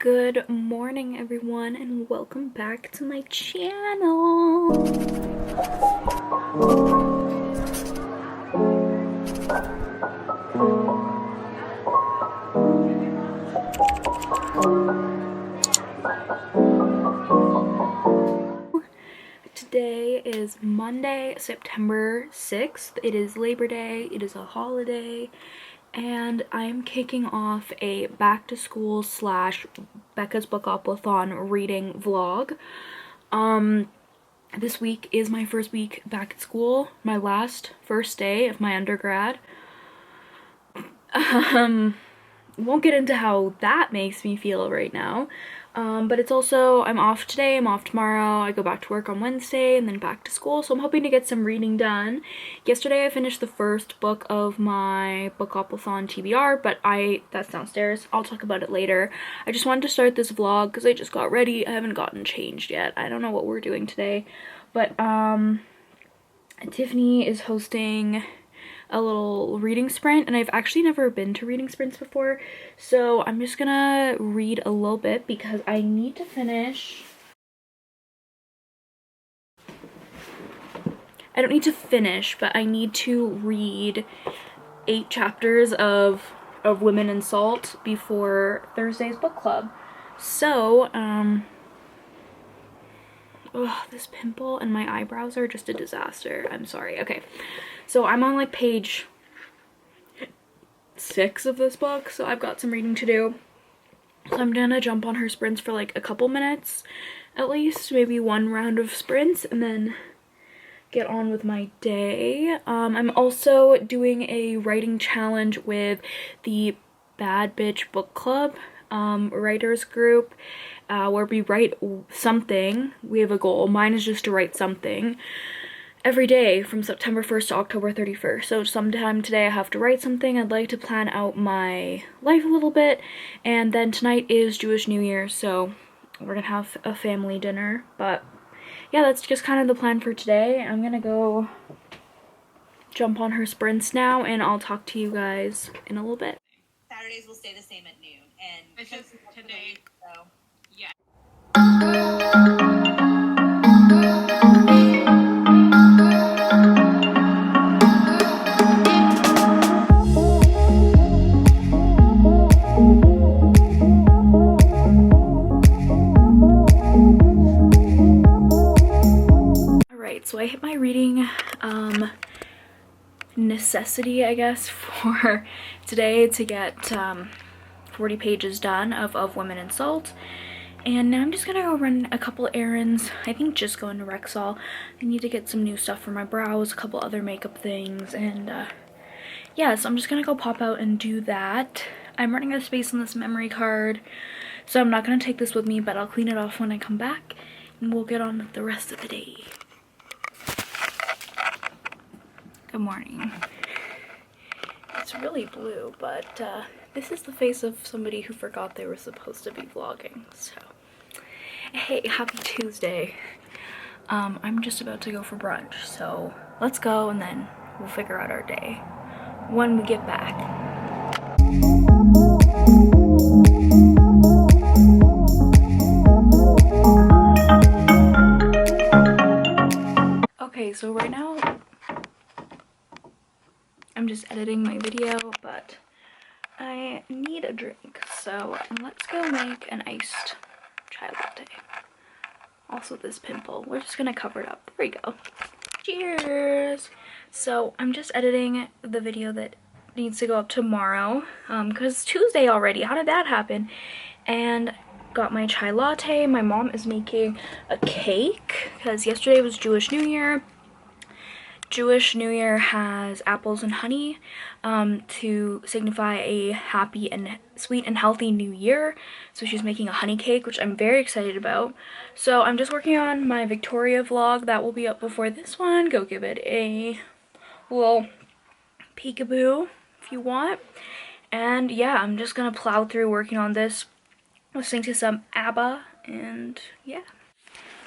Good morning, everyone, and welcome back to my channel. Today is Monday, September 6th. It is Labor Day. It is a holiday. And I'm kicking off a back to school / Becca's bookoplathon reading vlog. This week is my first week back at school, my first day of my undergrad. Won't get into how that makes me feel right now. But it's also, I'm off today, I'm off tomorrow, I go back to work on Wednesday, and then back to school, so I'm hoping to get some reading done. Yesterday I finished the first book of my bookoplathon TBR, but that's downstairs. I'll talk about it later. I just wanted to start this vlog because I just got ready. I haven't gotten changed yet. I don't know what we're doing today, but Tiffany is hosting a little reading sprint, and I've actually never been to reading sprints before, so I'm just gonna read a little bit because I need to finish. I don't need to finish, but I need to read 8 chapters of Women in Salt before Thursday's book club. So this pimple and my eyebrows are just a disaster. I'm sorry. Okay, so I'm on like page 6 of this book, so I've got some reading to do. So I'm gonna jump on her sprints for like a couple minutes at least, maybe one round of sprints, and then get on with my day. I'm also doing a writing challenge with the Bad Bitch Book Club writers group, where we write something. We have a goal. Mine is just to write something every day from September 1st to October 31st. So sometime today I have to write something. I'd like to plan out my life a little bit. And then tonight is Jewish New Year, so we're gonna have a family dinner. But yeah, that's just kind of the plan for today. I'm gonna go jump on her sprints now, and I'll talk to you guys in a little bit. Saturdays will stay the same at noon, and it's just today. So Yeah. Alright, so I hit my reading necessity, I guess, for today to get 40 pages done of Women in Salt. And now I'm just gonna go run a couple errands. I think just going to Rexall. I need to get some new stuff for my brows, a couple other makeup things, and yeah, so I'm just gonna go pop out and do that. I'm running out of space on this memory card, so I'm not gonna take this with me, but I'll clean it off when I come back, and we'll get on with the rest of the day. Good morning. It's really blue, but this is the face of somebody who forgot they were supposed to be vlogging, so hey, happy Tuesday. I'm just about to go for brunch, so let's go, and then we'll figure out our day when we get back. Okay, so right now I'm just editing my video, but I need a drink, so let's go make an iced chai latte. Also this pimple, we're just gonna cover it up. There we go. Cheers! So I'm just editing the video that needs to go up tomorrow, because it's Tuesday already. How did that happen? And got my chai latte. My mom is making a cake because yesterday was Jewish New Year. Jewish New Year has apples and honey to signify a happy and sweet and healthy new year. So she's making a honey cake, which I'm very excited about. So I'm just working on my Victoria vlog. That will be up before this one. Go give it a little peekaboo if you want. And yeah, I'm just gonna plow through working on this, listening to some ABBA, and yeah.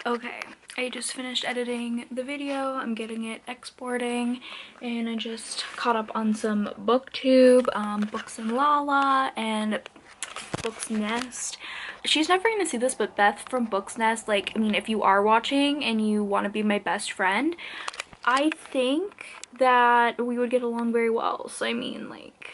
Okay, I just finished editing the video. I'm getting it exporting, and I just caught up on some booktube, Books and Lala, and Book's Nest. She's never gonna see this, but Beth from Book's Nest, like, I mean, if you are watching and you want to be my best friend, I think that we would get along very well. So I mean, like,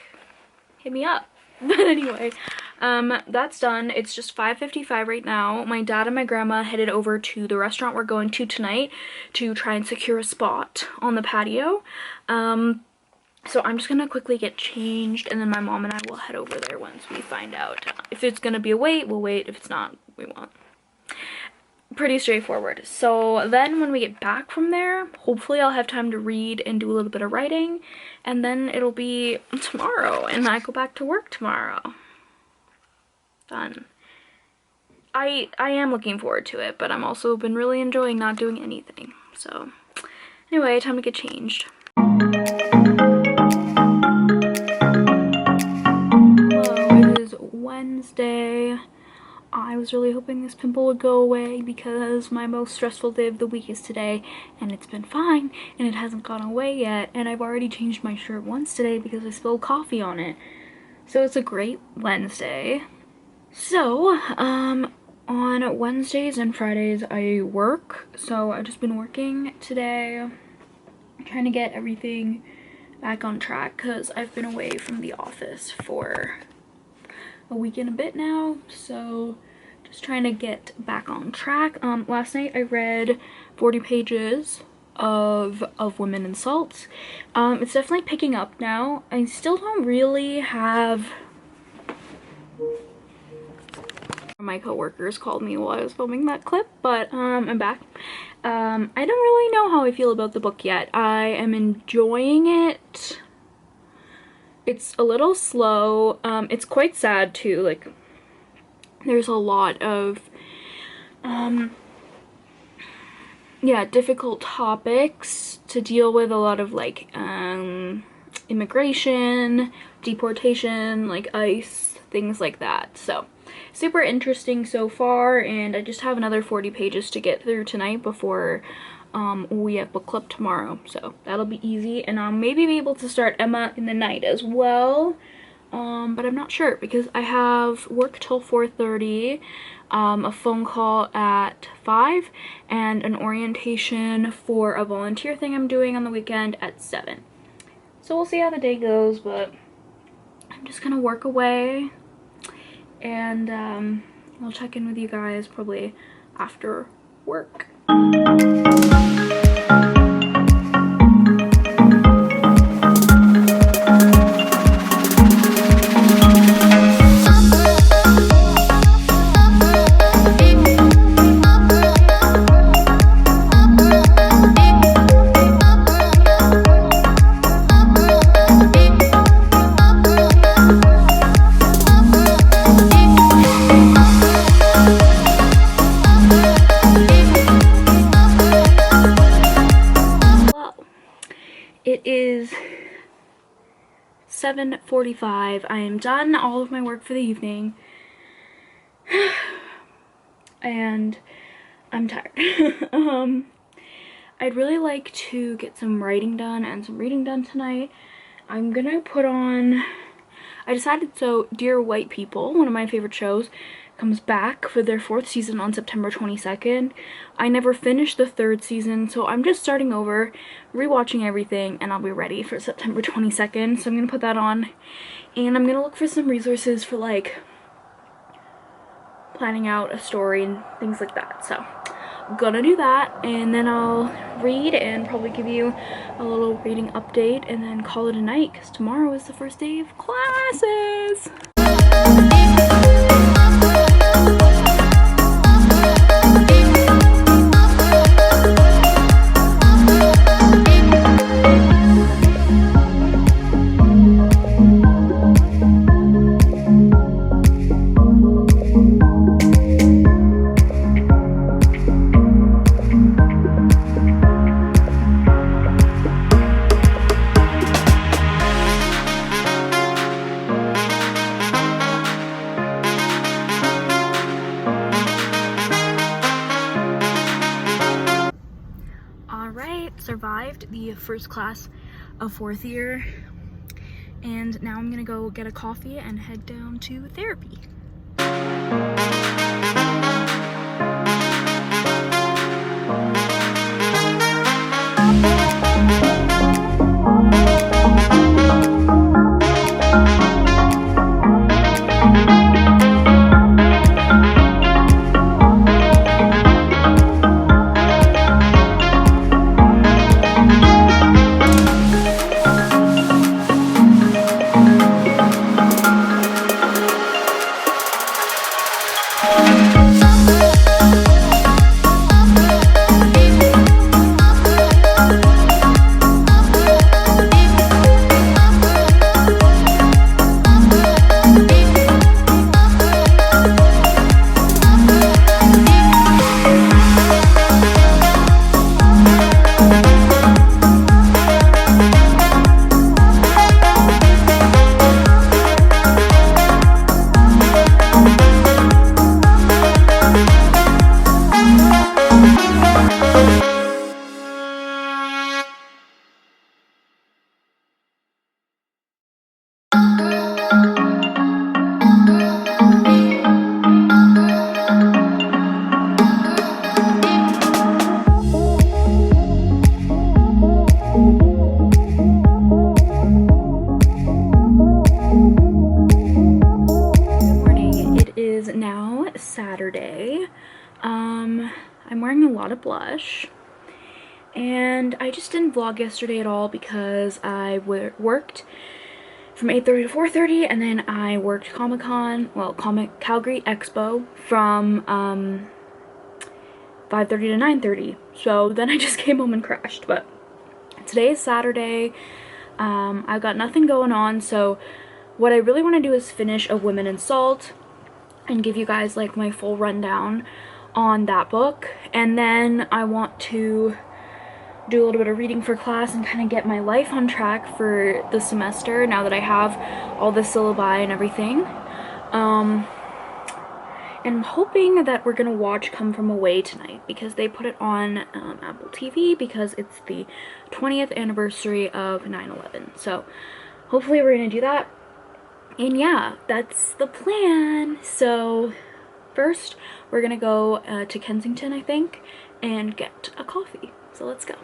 hit me up. But anyway, that's done. It's just 5:55 right now. My dad and my grandma headed over to the restaurant we're going to tonight to try and secure a spot on the patio. So I'm just gonna quickly get changed, and then my mom and I will head over there once we find out. If it's gonna be a wait, we'll wait. If it's not, we won't. Pretty straightforward. So then when we get back from there, hopefully I'll have time to read and do a little bit of writing, and then it'll be tomorrow and I go back to work tomorrow. Done. I am looking forward to it, but I'm also been really enjoying not doing anything. So anyway, time to get changed. Hello, it is Wednesday. I was really hoping this pimple would go away because my most stressful day of the week is today, and it's been fine and it hasn't gone away yet, and I've already changed my shirt once today because I spilled coffee on it. So it's a great Wednesday. So on Wednesdays and Fridays I work, so I've just been working today, trying to get everything back on track because I've been away from the office for a week and a bit now, so just trying to get back on track. Last night I read 40 pages of Women in Salt. It's definitely picking up now. I still don't really have... My coworkers called me while I was filming that clip, but I'm back. I don't really know how I feel about the book yet. I am enjoying it. It's a little slow. It's quite sad too. Like, there's a lot of yeah, difficult topics to deal with, a lot of like immigration, deportation, like ICE, things like that. So super interesting so far, and I just have another 40 pages to get through tonight before we have book club tomorrow, so that'll be easy, and I'll maybe be able to start Emma in the night as well, but I'm not sure because I have work till 4:30, a phone call at 5, and an orientation for a volunteer thing I'm doing on the weekend at 7. So we'll see how the day goes, but I'm just gonna work away, and I'll check in with you guys probably after work. It is 7:45. I am done all of my work for the evening and I'm tired. I'd really like to get some writing done and some reading done tonight. I'm gonna put on, I decided, so Dear White People, one of my favorite shows, comes back for their 4th season on September 22nd. I never finished the 3rd season, so I'm just starting over, rewatching everything, and I'll be ready for September 22nd. So I'm gonna put that on, and I'm gonna look for some resources for like planning out a story and things like that. So I'm gonna do that, and then I'll read and probably give you a little reading update and then call it a night because tomorrow is the first day of classes. Survived the first class of 4th year, and now I'm gonna go get a coffee and head down to therapy. Saturday. I'm wearing a lot of blush, and I just didn't vlog yesterday at all because I worked from 8:30 to 4:30, and then I worked Comic-Con, well, Calgary Expo from 5:30 to 9:30. So then I just came home and crashed. But today is Saturday. I've got nothing going on, so what I really want to do is finish A Women in Salt and give you guys like my full rundown on that book, and then I want to do a little bit of reading for class and kind of get my life on track for the semester now that I have all the syllabi and everything. And I'm hoping that we're gonna watch Come From Away tonight because they put it on Apple TV because it's the 20th anniversary of 9/11. So hopefully we're gonna do that. And yeah, that's the plan. So first, we're gonna go to Kensington, I think, and get a coffee. So let's go.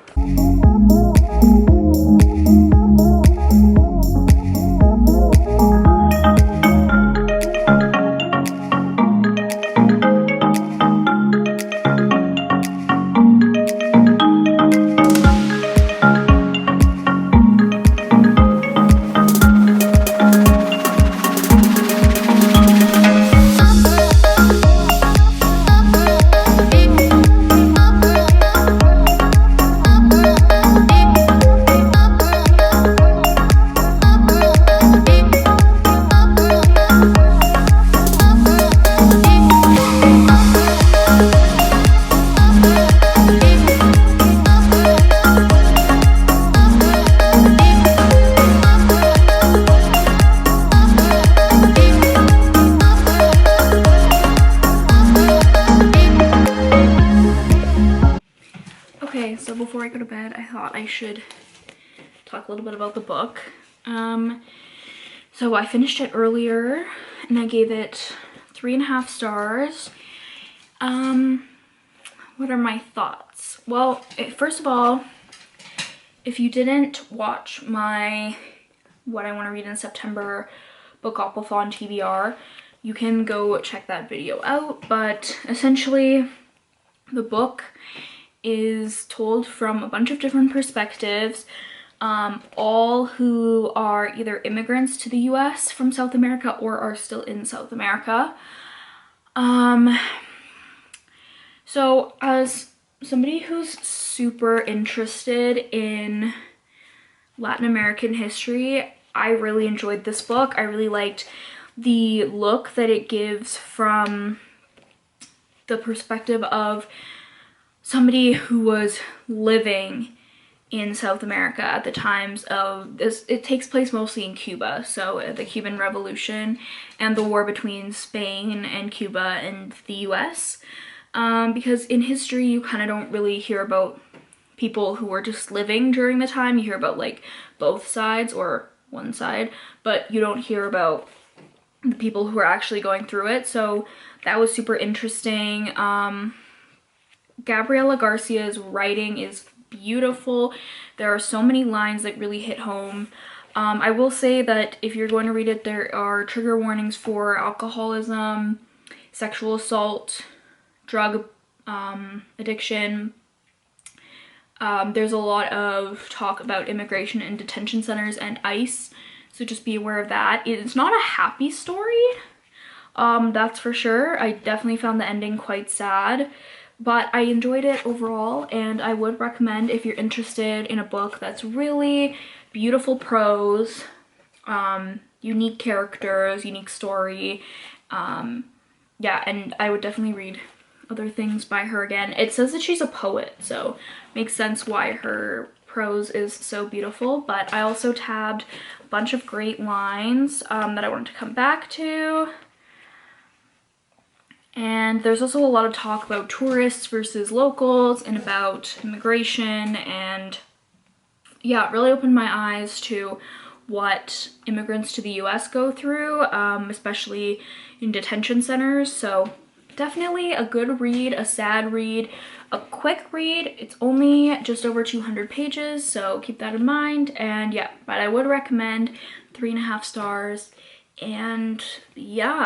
Okay, so before I go to bed, I thought I should talk a little bit about the book. So I finished it earlier and I gave it 3.5 stars. What are my thoughts? Well, first of all, if you didn't watch my What I Want to Read in September bookoplathon TBR, you can go check that video out. But essentially, the book is told from a bunch of different perspectives, all who are either immigrants to the US from South America or are still in South America. So as somebody who's super interested in Latin American history, I really enjoyed this book. I really liked the look that it gives from the perspective of somebody who was living in South America at the times of this. It takes place mostly in Cuba, so the Cuban Revolution and the war between Spain and Cuba and the US. Because in history you kind of don't really hear about people who were just living during the time. You hear about like both sides or one side, but you don't hear about the people who are actually going through it. So that was super interesting. Gabriela Garcia's writing is beautiful. There are so many lines that really hit home. I will say that if you're going to read it, there are trigger warnings for alcoholism, sexual assault, drug addiction. There's a lot of talk about immigration and detention centers and ICE, so just be aware of that. It's not a happy story, That's for sure. I definitely found the ending quite sad, but I enjoyed it overall, and I would recommend if you're interested in a book that's really beautiful prose, unique characters, unique story. Yeah, and I would definitely read other things by her again. It says that she's a poet, so makes sense why her prose is so beautiful, but I also tabbed a bunch of great lines that I wanted to come back to. And there's also a lot of talk about tourists versus locals and about immigration, and yeah, it really opened my eyes to what immigrants to the US go through, especially in detention centers. So definitely a good read, a sad read, a quick read. It's only just over 200 pages, so keep that in mind. And yeah, but I would recommend 3.5 stars. And yeah.